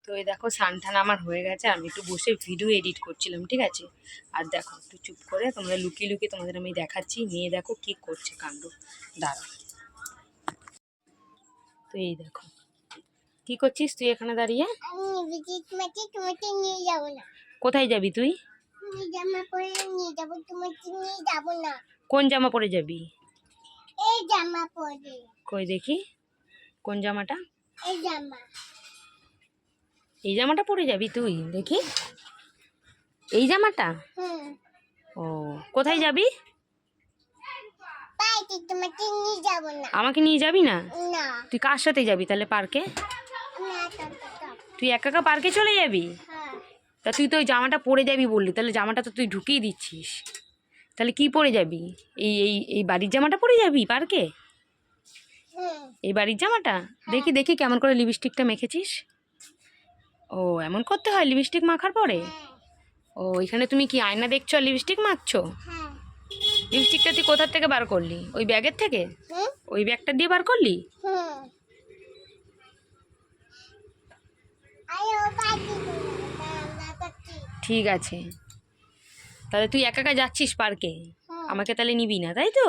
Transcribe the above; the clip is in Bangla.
তো এই দেখো স্নান টান আমার হয়ে গেছে, আমি একটু বসে ভিডিও এডিট করছিলাম, ঠিক আছে। আর দেখো একটু চুপ করে তোমরা লুকিয়ে লুকিয়ে তোমাদের আমি দেখাচ্ছি, মেয়ে দেখো কি করছে কাণ্ড। দাঁড়া, তো এই দেখো কি করছিস তুই এখানে দাঁড়িয়ে? কোথায় যাবি তুই? কোন জামা পরে যাবি? কই দেখি কোন জামাটা? এই জামাটা পরে যাবি তুই? দেখি এই জামাটা। ও, কোথায় যাবি? আমাকে নিয়ে যাবি না? তুই কার সাথে যাবি তাহলে পার্কে? তুই একা একা পার্কে চলে যাবি? তা তুই তো ওই জামাটা পরে যাবি বললি, তাহলে জামাটা তো তুই ঢুকিয়ে দিচ্ছিস। তাহলে কি পরে যাবি? এই এই এই বাড়ির জামাটা পরে যাবি পার্কে? এই বাড়ির জামাটা? দেখি দেখি কেমন করে লিপস্টিকটা মেখেছিস। ও, এমন করতে হয় লিপস্টিক মাখার পরে? ও, এখানে তুমি কি আয়না দেখছো আর লিপস্টিক মাখছো? লিপস্টিকটা তুই কোথার থেকে বার করলি? ওই ব্যাগের থেকে? ওই ব্যাগটা দিয়ে বার করলি? ঠিক আছে, তাহলে তুই একা একা যাচ্ছিস পার্কে, আমাকে তাহলে নিবি না, তাই তো?